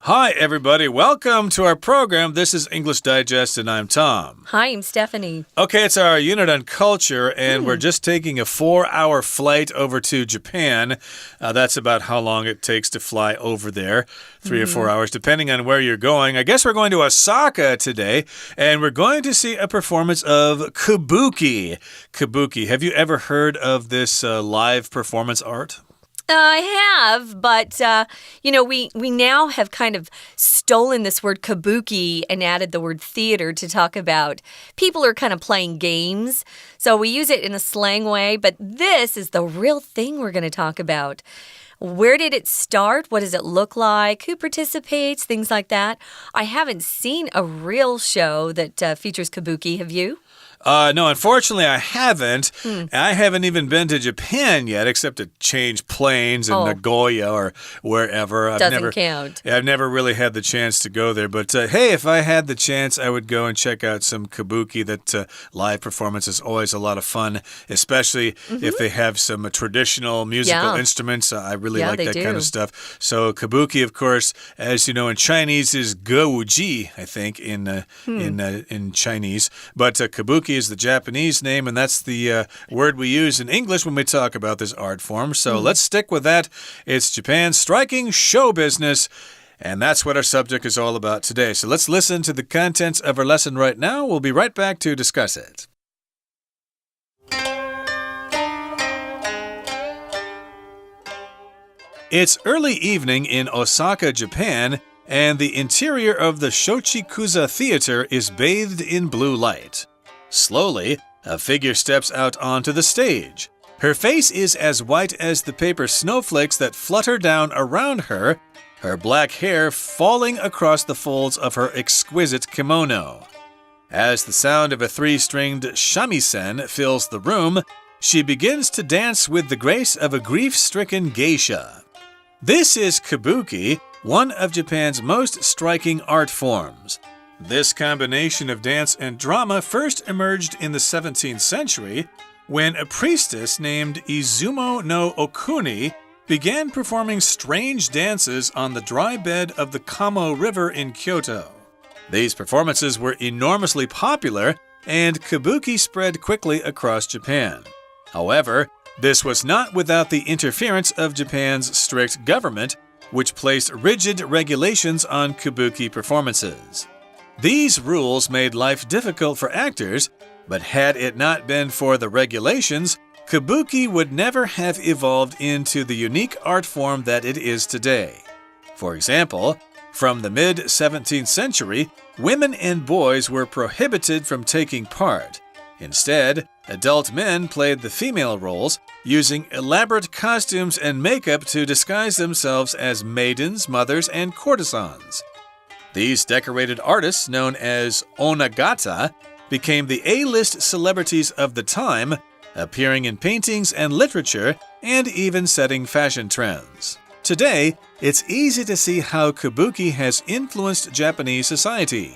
Hi, everybody. Welcome to our program. This is English Digest, and I'm Tom. Hi, I'm Stephanie. Okay, it's our unit on culture, and we're just taking a 4-hour flight over to Japan. That's about how long it takes to fly over there, 3 or 4 hours, depending on where you're going. I guess we're going to Osaka today, and we're going to see a performance of kabuki. Kabuki. Have you ever heard of this live performance art? I have, but, we now have kind of stolen this word kabuki and added the word theater to talk about. People are kind of playing games, so we use it in a slang way, but this is the real thing we're going to talk about. Where did it start? What does it look like? Who participates? Things like that. I haven't seen a real show that features kabuki. Have you? No, unfortunately, I haven't. I haven't even been to Japan yet, except to change planes in Nagoya or wherever. Doesn't count. I've never really had the chance to go there. But, hey, if I had the chance, I would go and check out some kabuki. That live performance is always a lot of fun, especially if they have some traditional musical instruments. I really like that kind of stuff. So kabuki, of course, as you know, in Chinese is gouji, I think, in Chinese. But kabuki is the Japanese name, and that's the word we use in English when we talk about this art form. So let's stick with that. It's Japan's striking show business, and that's what our subject is all about today. So let's listen to the contents of our lesson right now. We'll be right back to discuss it. It's early evening in Osaka, Japan, and the interior of the Shochikuza Theater is bathed in blue light. Slowly, a figure steps out onto the stage. Her face is as white as the paper snowflakes that flutter down around her, her black hair falling across the folds of her exquisite kimono. As the sound of a 3-stringed shamisen fills the room, she begins to dance with the grace of a grief-stricken geisha. This is kabuki, one of Japan's most striking art forms. This combination of dance and drama first emerged in the 17th century when a priestess named Izumo no Okuni began performing strange dances on the dry bed of the Kamo River in Kyoto. These performances were enormously popular, and kabuki spread quickly across Japan. However, this was not without the interference of Japan's strict government, which placed rigid regulations on kabuki performances. These rules made life difficult for actors, but had it not been for the regulations, kabuki would never have evolved into the unique art form that it is today. For example, from the mid-17th century, women and boys were prohibited from taking part. Instead, adult men played the female roles, using elaborate costumes and makeup to disguise themselves as maidens, mothers, and courtesans. These decorated artists, known as onagata, became the A-list celebrities of the time, appearing in paintings and literature, and even setting fashion trends. Today, it's easy to see how kabuki has influenced Japanese society.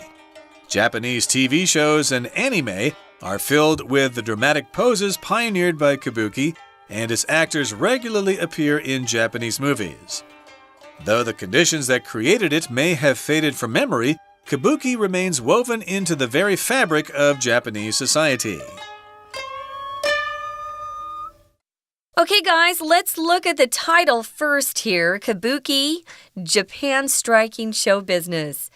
Japanese TV shows and anime are filled with the dramatic poses pioneered by kabuki, and its actors regularly appear in Japanese movies. Though the conditions that created it may have faded from memory, kabuki remains woven into the very fabric of Japanese society. Okay, guys, let's look at the title first here. Kabuki, Japan's striking show business.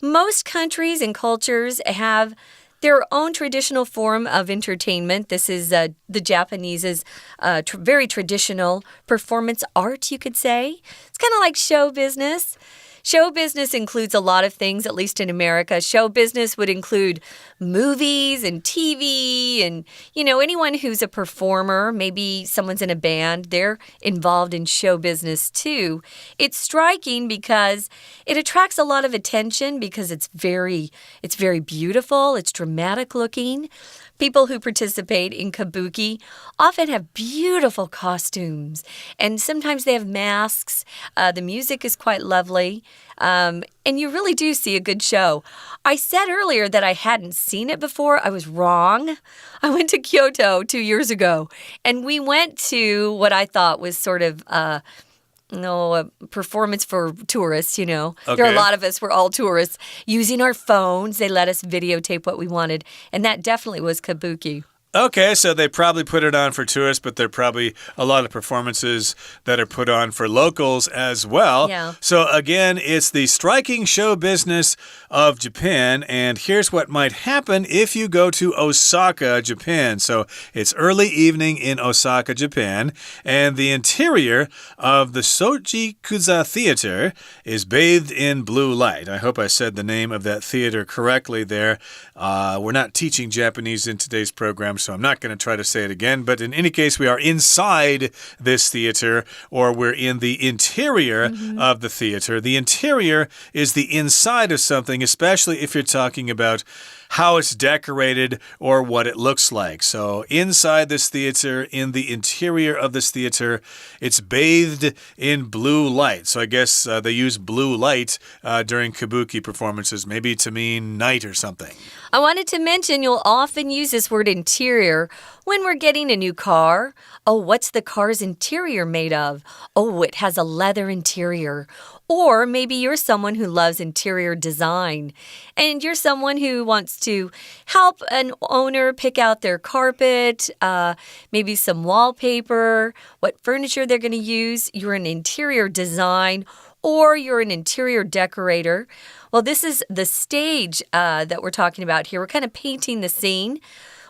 Most countries and cultures have their own traditional form of entertainment. This is the Japanese's very traditional performance art, you could say. It's kind of like show business. Show business includes a lot of things, at least in America. Show business would include movies and TV and, anyone who's a performer, maybe someone's in a band, they're involved in show business too. It's striking because it attracts a lot of attention because it's very beautiful, it's dramatic looking. People who participate in kabuki often have beautiful costumes, and sometimes they have masks. The music is quite lovely, and you really do see a good show. I said earlier that I hadn't seen it before. I was wrong. I went to Kyoto 2 years ago, and we went to what I thought was sort of a performance for tourists, Okay. There are a lot of us, we're all tourists, using our phones. They let us videotape what we wanted, and that definitely was kabuki. Okay, so they probably put it on for tourists, but there are probably a lot of performances that are put on for locals as well. Yeah. So again, it's the striking show business of Japan, and here's what might happen if you go to Osaka, Japan. So it's early evening in Osaka, Japan, and the interior of the Sochikuza Theater is bathed in blue light. I hope I said the name of that theater correctly there. We're not teaching Japanese in today's program, so I'm not going to try to say it again. But in any case, we are inside this theater, or we're in the interior of the theater. The interior is the inside of something, especially if you're talking about how it's decorated or what it looks like. So inside this theater, in the interior of this theater, it's bathed in blue light. So I guess they use blue light during kabuki performances, maybe to mean night or something. I wanted to mention you'll often use this word interior when we're getting a new car. Oh, what's the car's interior made of? Oh, it has a leather interior. Or maybe you're someone who loves interior design, and you're someone who wants to help an owner pick out their carpet, maybe some wallpaper, what furniture they're going to use. You're an interior design, or you're an interior decorator. Well, this is the stage that we're talking about here. We're kind of painting the scene.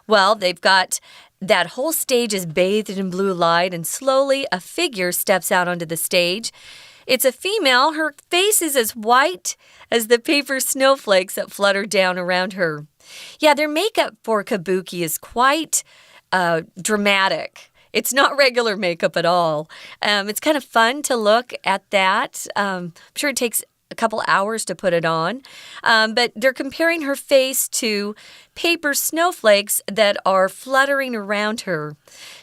Well, they've got that whole stage is bathed in blue light, and slowly a figure steps out onto the stage. It's a female. Her face is as white as the paper snowflakes that flutter down around her. Yeah, their makeup for kabuki is quite dramatic. It's not regular makeup at all. It's kind of fun to look at that. I'm sure it takes a couple hours to put it on. But they're comparing her face to paper snowflakes that are fluttering around her.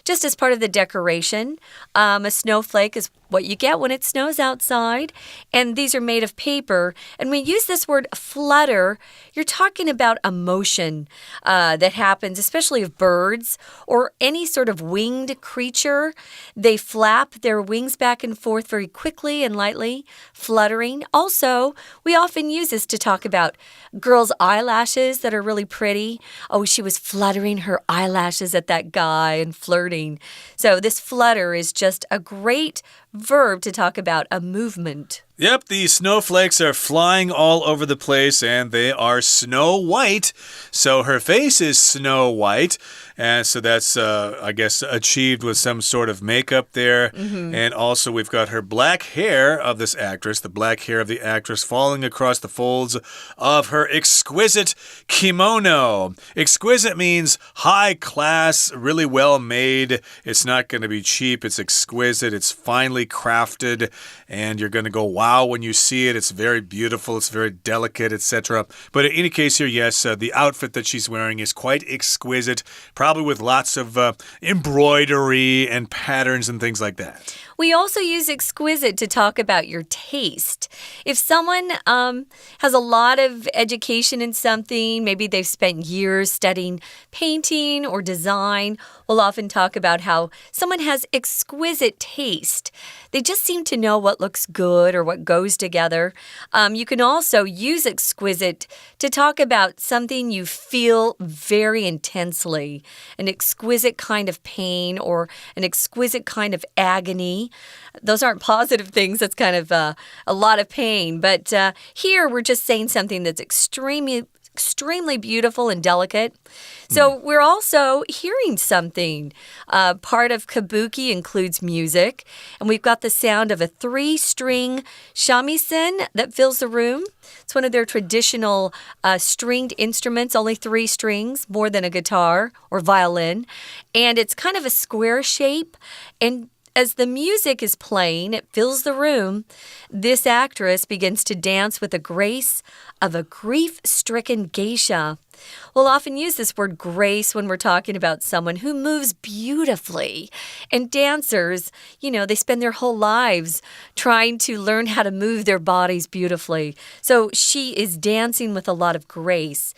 Just as part of the decoration, a snowflake is what you get when it snows outside, and these are made of paper. And when you use this word flutter, you're talking about a motion that happens, especially of birds or any sort of winged creature. They flap their wings back and forth very quickly and lightly, fluttering. Also, we often use this to talk about girls' eyelashes that are really pretty. Oh, she was fluttering her eyelashes at that guy and flirting. So this flutter is just a great verb to talk about a movement. Yep, the snowflakes are flying all over the place, and they are snow white. So her face is snow white, and so that's, I guess, achieved with some sort of makeup there. And also we've got her black hair of this actress, the black hair of the actress falling across the folds of her exquisite kimono. Exquisite means high class, really well made. It's not going to be cheap. It's exquisite. It's finely crafted, and you're going to go, wow, when you see it. It's very beautiful. It's very delicate, etc. But in any case here, yes, the outfit that she's wearing is quite exquisite, probably with lots of embroidery and patterns and things like that. We also use exquisite to talk about your taste. If someone has a lot of education in something, maybe they've spent years studying painting or design, we'll often talk about how someone has exquisite taste. They just seem to know what looks good or what goes together. You can also use exquisite to talk about something you feel very intensely, an exquisite kind of pain or an exquisite kind of agony. Those aren't positive things. That's kind of a lot of pain. But here we're just saying something that's extremely beautiful and delicate. So we're also hearing something. Part of kabuki includes music, and we've got the sound of a 3-string shamisen that fills the room. It's one of their traditional stringed instruments, only 3 strings, more than a guitar or violin. And it's kind of a square shape, and as the music is playing, it fills the room. This actress begins to dance with the grace of a grief-stricken geisha. We'll often use this word grace when we're talking about someone who moves beautifully. And dancers, they spend their whole lives trying to learn how to move their bodies beautifully. So she is dancing with a lot of grace.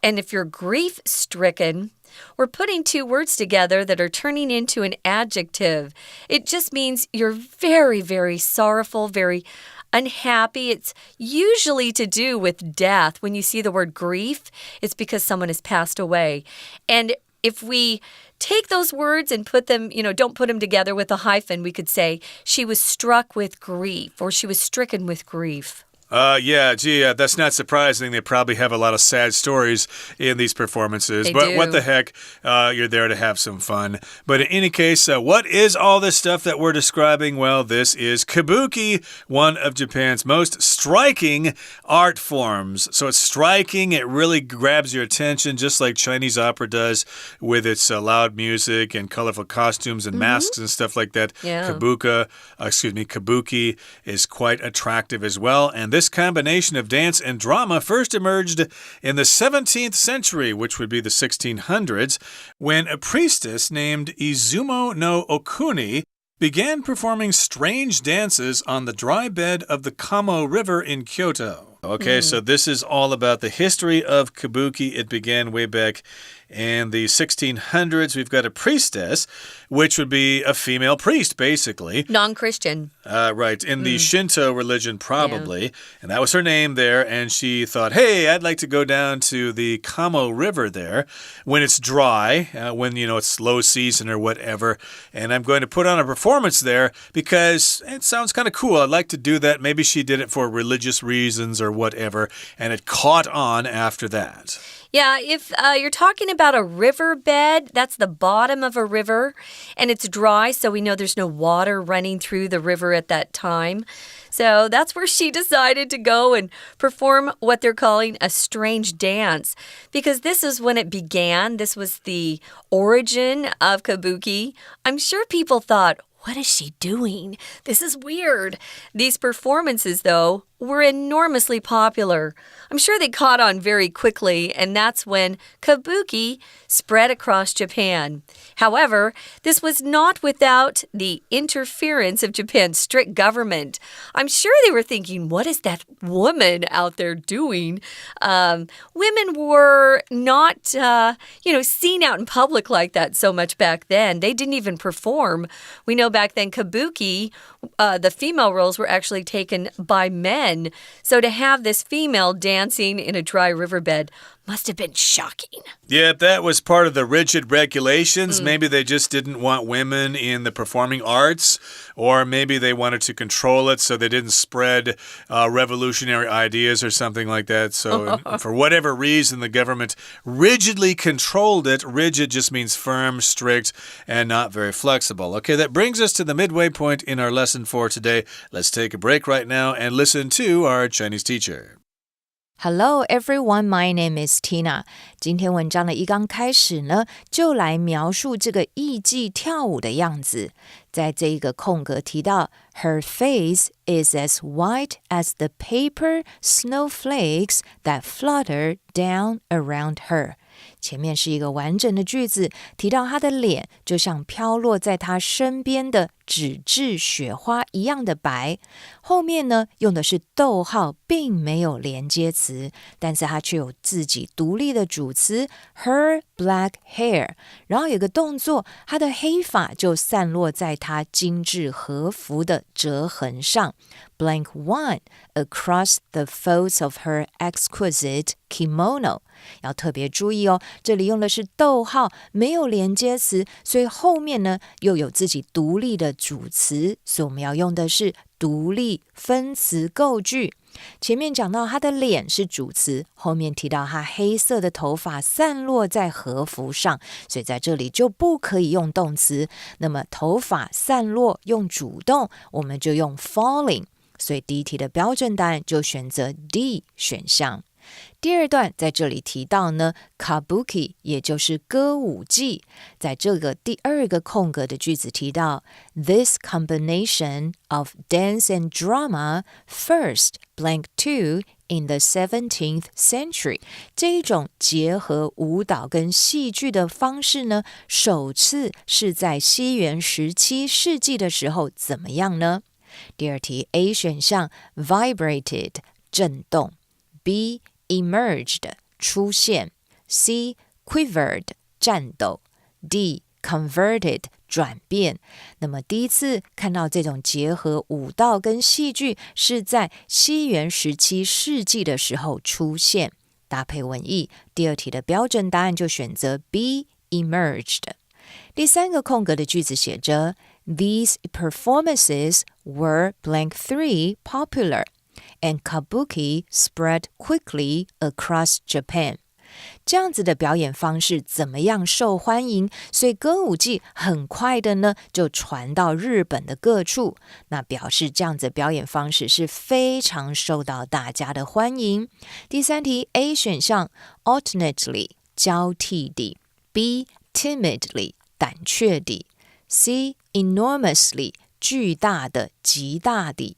And if you're grief-stricken, we're putting two words together that are turning into an adjective. It just means you're very, very sorrowful, very unhappy. It's usually to do with death. When you see the word grief, it's because someone has passed away. And if we take those words and put them, don't put them together with a hyphen, we could say she was struck with grief or she was stricken with grief. That's not surprising. They probably have a lot of sad stories in these performances. They but do. What the heck? You're there to have some fun. But in any case, what is all this stuff that we're describing? Well, this is kabuki, one of Japan's most striking art forms. So it's striking. It really grabs your attention, just like Chinese opera does with its loud music and colorful costumes and masks and stuff like that. Yeah. Kabuki is quite attractive as well. And this combination of dance and drama first emerged in the 17th century, which would be the 1600s, when a priestess named Izumo no Okuni began performing strange dances on the dry bed of the Kamo River in Kyoto. Okay, so this is all about the history of kabuki. It began way back in the 1600s. We've got a priestess, which would be a female priest, basically. Non-Christian. Right, in the Shinto religion, probably. Yeah. And that was her name there. And she thought, hey, I'd like to go down to the Kamo River there when it's dry, when, it's low season or whatever. And I'm going to put on a performance there because it sounds kind of cool. I'd like to do that. Maybe she did it for religious reasons or whatever. And it caught on after that. Yeah, if you're talking about a riverbed, that's the bottom of a river, and it's dry, so we know there's no water running through the river at that time. So that's where she decided to go and perform what they're calling a strange dance, because this is when it began. This was the origin of kabuki. I'm sure people thought, what is she doing? This is weird. These performances, though, were enormously popular. I'm sure they caught on very quickly, and that's when kabuki spread across Japan. However, this was not without the interference of Japan's strict government. I'm sure they were thinking, what is that woman out there doing? Women were not, seen out in public like that so much back then. They didn't even perform. We know back then kabuki, the female roles were actually taken by men. So to have this female dancing in a dry riverbed must have been shocking. Yeah, that was part of the rigid regulations. Maybe they just didn't want women in the performing arts, or maybe they wanted to control it so they didn't spread revolutionary ideas or something like that. So for whatever reason, the government rigidly controlled it. Rigid just means firm, strict, and not very flexible. Okay, that brings us to the midway point in our lesson for today. Let's take a break right now and listen to our Chinese teacher. Hello everyone, my name is Tina. 今天文章的一刚开始呢，就来描述这个艺伎跳舞的样子。在这一个空格提到 Her face is as white as the paper snowflakes that flutter down around her. 前面是一个完整的句子，提到她的脸就像飘落在她身边的纸质雪花一样的白。后面呢，用的是逗号，并没有连接词，但是它却有自己独立的主词 her black hair， 然后有个动作，她的黑发就散落在她精致和服的折痕上。Blank one across the folds of her exquisite kimono. 要特别注意哦，这里用的是逗号，没有连接词，所以后面呢又有自己独立的主词，所以我们要用的是独立分词构句。前面讲到她的脸是主词，后面提到她黑色的头发散落在和服上，所以在这里就不可以用动词。那么头发散落用主动，我们就用 falling， 所以第一题的标准答案就选择 D 选项。第二段在这里提到呢 kabuki 也就是歌舞伎，在这个第二个空格的句子提到 This combination of dance and drama first blank two in the 17th century 这一种结合舞蹈跟戏剧的方式呢，首次是在西元17世纪的时候怎么样呢？第二题 A 选项 vibrated 震动， B emerged 出现， C. quivered 战斗 D. converted 转变。那么第一次看到这种结合舞蹈跟戏剧是在西元17世纪的时候出现，搭配文意。第二题的标准答案就选择 B. emerged。第三个空格的句子写着 These performances were blank 3 popular and kabuki spread quickly across Japan。这样子的表演方式怎么样受欢迎？所以歌舞伎很快的呢就传到日本的各处，那表示这样子的表演方式是非常受到大家的欢迎。第三题 A 选项 alternately 交替地 B timidly 胆怯地 C enormously 巨大的极大地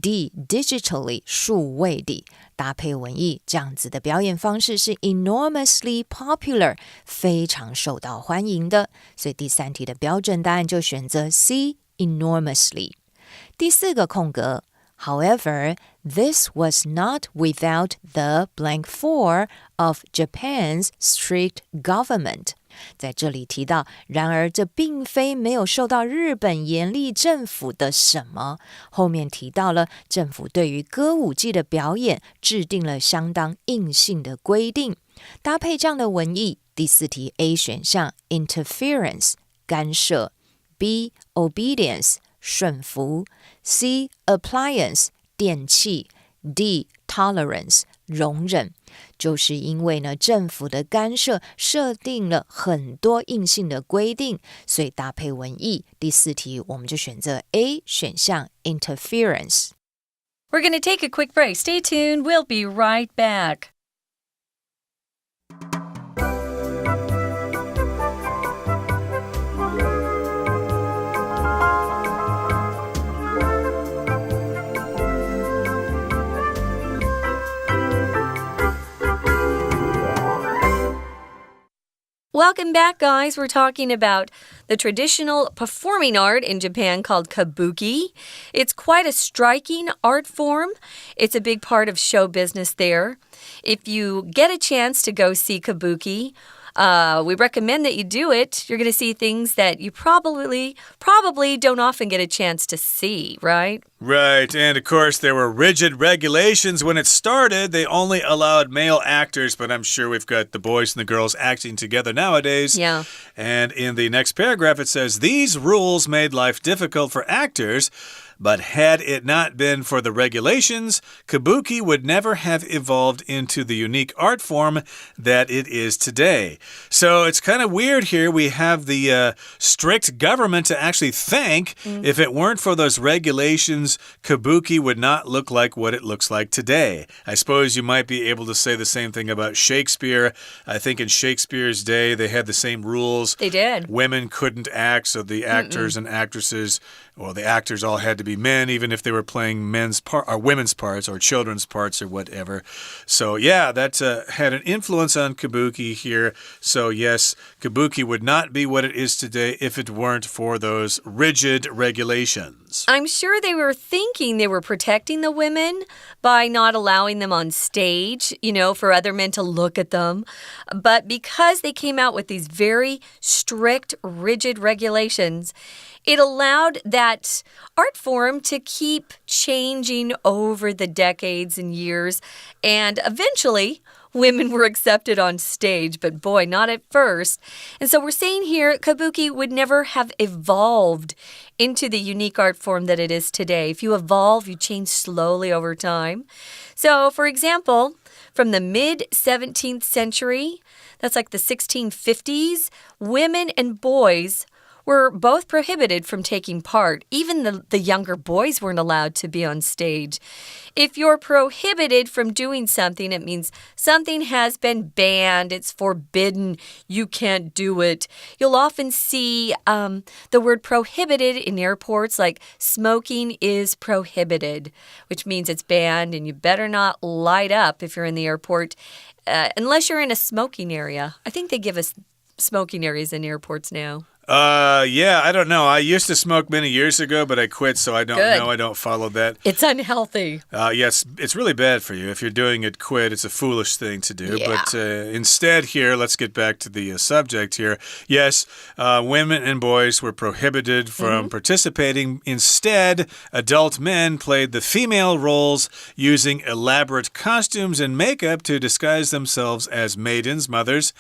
D. digitally 数位的搭配文意，这样子的表演方式是 enormously popular 非常受到欢迎的，所以第三题的标准答案就选择 C. enormously。 第四个空格 However, this was not without the blank 4 of Japan's strict government。在这里提到，然而这并非没有受到日本严厉政府的什么，后面提到了政府对于歌舞伎的表演制定了相当硬性的规定。搭配这样的文意，第四题 A 选项 interference 干涉 B. obedience 顺服 C. appliance 电器 D. tolerance 容忍，就是因为呢政府的干涉设定了很多硬性的规定，所以搭配文意，第四题我们就选择 A 选项 interference。 We're going to take a quick break. Stay tuned. We'll be right back. Welcome back, guys. We're talking about the traditional performing art in Japan called kabuki. It's quite a striking art form. It's a big part of show business there. If you get a chance to go see kabuki, we recommend that you do it. You're going to see things that you probably don't often get a chance to see, right? Right, and of course there were rigid regulations when it started. They only allowed male actors, but I'm sure we've got the boys and the girls acting together nowadays. Yeah. And in the next paragraph it says, these rules made life difficult for actors, but had it not been for the regulations, kabuki would never have evolved into the unique art form that it is today. So it's kind of weird here. We have the strict government to actually thank. If it weren't for those regulations, kabuki would not look like what it looks like today. I suppose you might be able to say the same thing about Shakespeare. I think in Shakespeare's day, they had the same rules. They did. Women couldn't act, so the actors and actresses, well, the actors all had to be men, even if they were playing women's parts or children's parts or whatever. So yeah, that had an influence on kabuki here. So yes, kabuki would not be what it is today if it weren't for those rigid regulations. I'm sure they were thinking they were protecting the women by not allowing them on stage, for other men to look at them. But because they came out with these very strict, rigid regulations, it allowed that art form to keep changing over the decades and years. And eventually, women were accepted on stage, but boy, not at first. And so we're saying here, kabuki would never have evolved into the unique art form that it is today. If you evolve, you change slowly over time. So, for example, from the mid-17th century, that's like the 1650s, women and boys were both prohibited from taking part. Even the younger boys weren't allowed to be on stage. If you're prohibited from doing something, it means something has been banned. It's forbidden. You can't do it. You'll often see the word prohibited in airports, like smoking is prohibited, which means it's banned and you better not light up if you're in the airport, unless you're in a smoking area. I think they give us smoking areas in airports now. Yeah, I don't know. I used to smoke many years ago, but I quit, so I don't know. I don't follow that. It's unhealthy. Yes, it's really bad for you. If you're doing it, quit. It's a foolish thing to do. Yeah. But instead here, let's get back to the subject here. Yes, women and boys were prohibited from participating. Instead, adult men played the female roles using elaborate costumes and makeup to disguise themselves as maidens, mothers,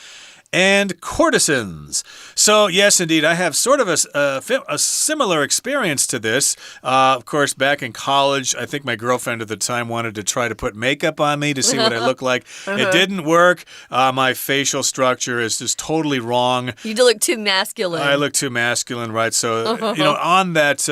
and courtesans. So, yes, indeed, I have sort of a similar experience to this. Of course, back in college, I think my girlfriend at the time wanted to try to put makeup on me to see what I look like. It didn't work. My facial structure is just totally wrong. You look too masculine. I look too masculine, right? So, on that,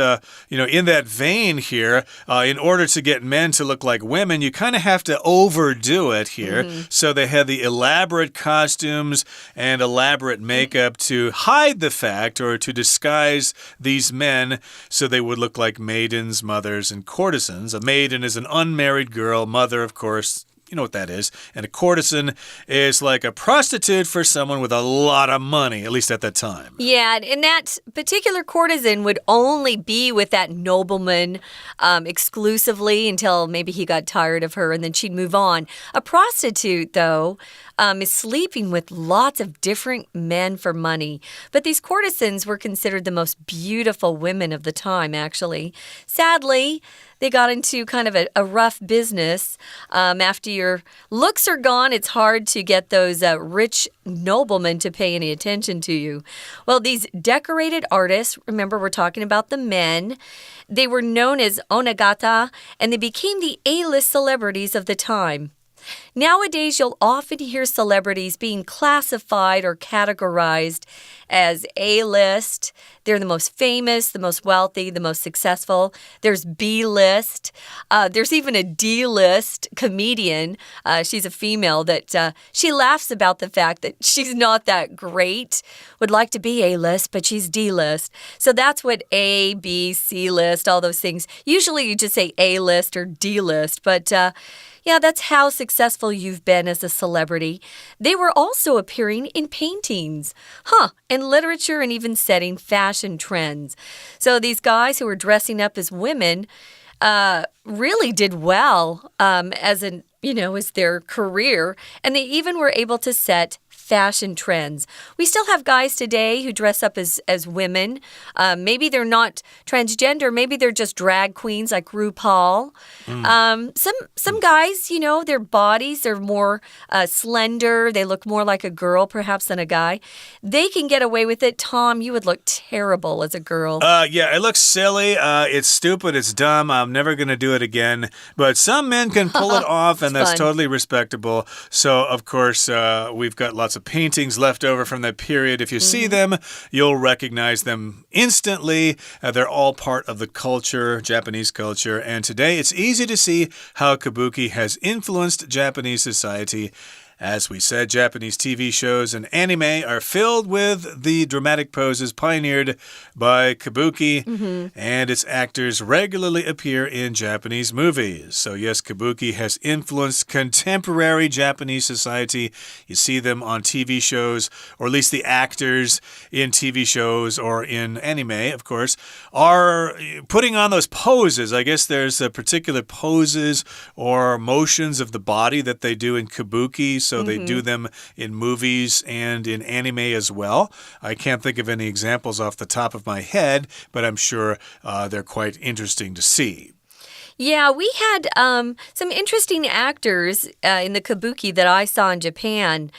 in that vein here, in order to get men to look like women, you kind of have to overdo it here. So they had the elaborate costumes and elaborate makeup to hide the fact or to disguise these men so they would look like maidens, mothers, and courtesans. A maiden is an unmarried girl. Mother, of course, you know what that is. And a courtesan is like a prostitute for someone with a lot of money, at least at that time. Yeah, and that particular courtesan would only be with that nobleman exclusively until maybe he got tired of her and then she'd move on. A prostitute, though, is sleeping with lots of different men for money. But these courtesans were considered the most beautiful women of the time, actually. Sadly, they got into kind of a rough business. After your looks are gone, it's hard to get those rich noblemen to pay any attention to you. Well, these decorated artists, remember we're talking about the men, they were known as onagata, and they became the A-list celebrities of the time. Nowadays, you'll often hear celebrities being classified or categorized as A-list. They're the most famous, the most wealthy, the most successful. There's B-list. There's even a D-list comedian. She's a female that she laughs about the fact that she's not that great. Would like to be A-list, but she's D-list. So that's what A, B, C-list, all those things. Usually you just say A-list or D-list, but yeah, that's how successful you've been as a celebrity. They were also appearing in paintings, and literature, and even setting fashion trends. So these guys who were dressing up as women really did well as their career, and they even were able to set fashion trends. We still have guys today who dress up as women. Maybe they're not transgender. Maybe they're just drag queens like RuPaul. Some guys, their bodies are more slender. They look more like a girl perhaps than a guy. They can get away with it. Tom, you would look terrible as a girl. Yeah, it looks silly. It's stupid. It's dumb. I'm never going to do it again. But some men can pull it off, and that's totally respectable. So, of course, we've got lots of paintings left over from that period. If you see them, you'll recognize them instantly. They're all part of the culture, Japanese culture. And today it's easy to see how kabuki has influenced Japanese society. As we said, Japanese TV shows and anime are filled with the dramatic poses pioneered by kabuki, and its actors regularly appear in Japanese movies. So yes, kabuki has influenced contemporary Japanese society. You see them on TV shows, or at least the actors in TV shows or in anime, of course, are putting on those poses. I guess there's particular poses or motions of the body that they do in kabuki. So they do them in movies and in anime as well. I can't think of any examples off the top of my head, but I'm sure they're quite interesting to see. Yeah, we had some interesting actors in the kabuki that I saw in Japan.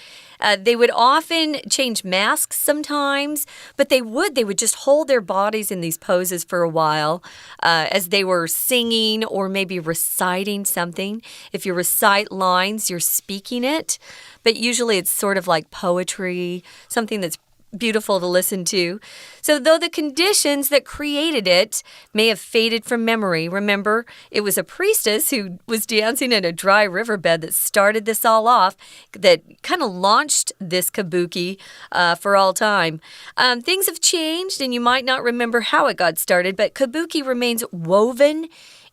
They would often change masks sometimes, but they would just hold their bodies in these poses for a while as they were singing or maybe reciting something. If you recite lines, you're speaking it, but usually it's sort of like poetry, something that's beautiful to listen to. So though the conditions that created it may have faded from memory, remember, it was a priestess who was dancing in a dry riverbed that started this all off, that kind of launched this kabuki for all time. Things have changed, and you might not remember how it got started, but kabuki remains woven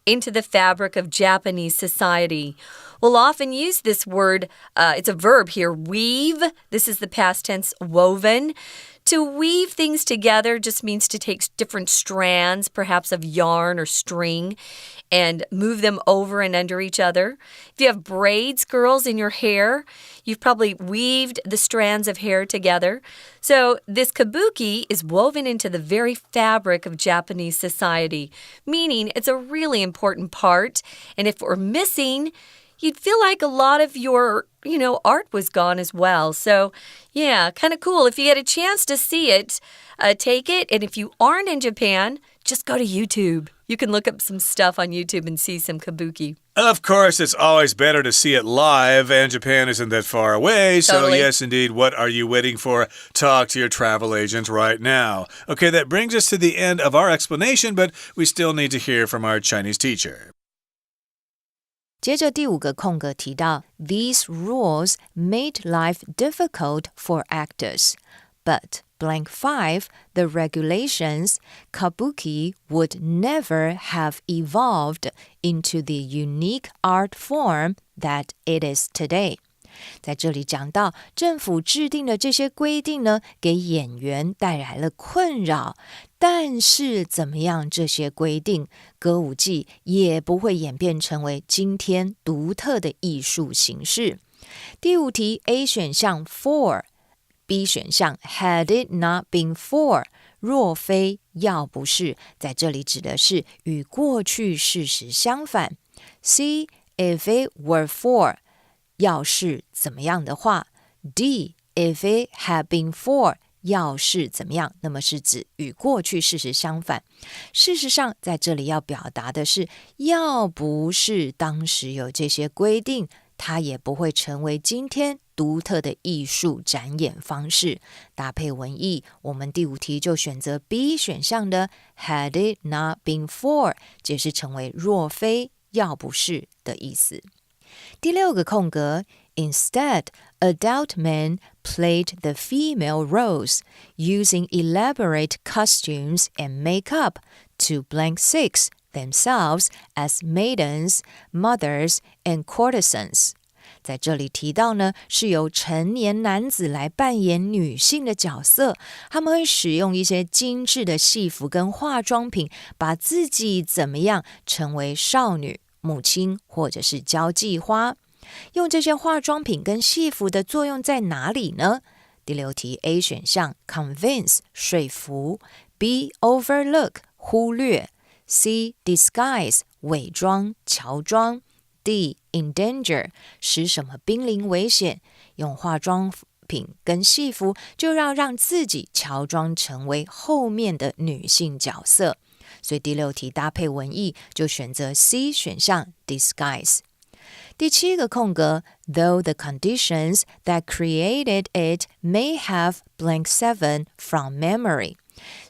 into the fabric of Japanese society. We'll often use this word, it's a verb here, weave. This is the past tense, woven, To weave things together just means to take different strands, perhaps of yarn or string, and move them over and under each other. If you have braids, girls, in your hair, you've probably weaved the strands of hair together. So this kabuki is woven into the very fabric of Japanese society, meaning it's a really important part. And if we're missing, you'd feel like a lot of your, art was gone as well. So, yeah, kind of cool. If you get a chance to see it, take it. And if you aren't in Japan, just go to YouTube. You can look up some stuff on YouTube and see some kabuki. Of course, it's always better to see it live, and Japan isn't that far away. So, yes, indeed, what are you waiting for? Talk to your travel agent right now. Okay, that brings us to the end of our explanation, but we still need to hear from our Chinese teacher. 接着第5个空格提到 These rules made life difficult for actors, but blank 5, the regulations, kabuki would never have evolved into the unique art form that it is today. 在这里讲到政府制定的这些规定呢，给演员带来了困扰，但是怎么样这些规定，歌舞伎也不会演变成为今天独特的艺术形式。第5题 A 选项 for， B 选项 had it not been for， 若非要不是，在这里指的是与过去事实相反。 C if it were for，要是怎么样的话 D, if it had been for, 要是怎么样，那么是指与过去事实相反。事实上，在这里要表达的是，要不是当时有这些规定，它也不会成为今天独特的艺术展演方式。搭配文意，我们第5题就选择 B 选项的 had it not been for， 解释成为若非要不是的意思。第6个空格 Instead, adult men played the female roles, using elaborate costumes and makeup to blank 6 themselves as maidens, mothers, and courtesans. 在这里提到呢，是由成年男子来扮演女性的角色，他们会使用一些精致的戏服跟化妆品，把自己怎么样成为少女、母亲或者是交际花。用这些化妆品跟戏服的作用在哪里呢？第6题 A 选项 convince 说服， B overlook 忽略， C disguise 伪装乔装， D endanger 使什么濒临危险。用化妆品跟戏服就要让自己乔装成为后面的女性角色，所以第6题搭配文意就选择 C 选项 disguise。第7个空格 Though the conditions that created it may have blank 7 from memory，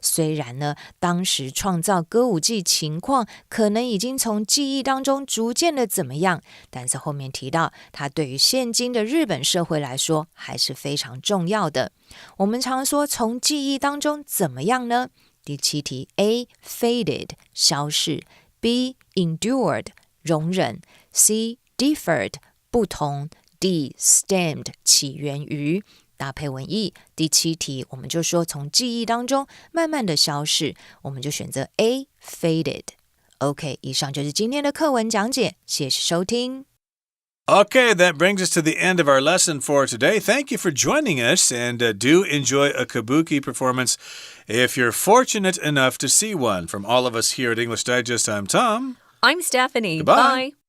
虽然呢，当时创造歌舞伎情况可能已经从记忆当中逐渐的怎么样，但是后面提到它对于现今的日本社会来说还是非常重要的。我们常说从记忆当中怎么样呢？第7题 A faded 消逝， B endured 容忍， C differed 不同， D stemmed 起源于。搭配文意，第7题我们就说从记忆当中慢慢的消逝，我们就选择 A faded。 OK， 以上就是今天的课文讲解，谢谢收听。Okay, that brings us to the end of our lesson for today. Thank you for joining us, and do enjoy a kabuki performance if you're fortunate enough to see one. From all of us here at English Digest, I'm Tom. I'm Stephanie. Goodbye. Bye.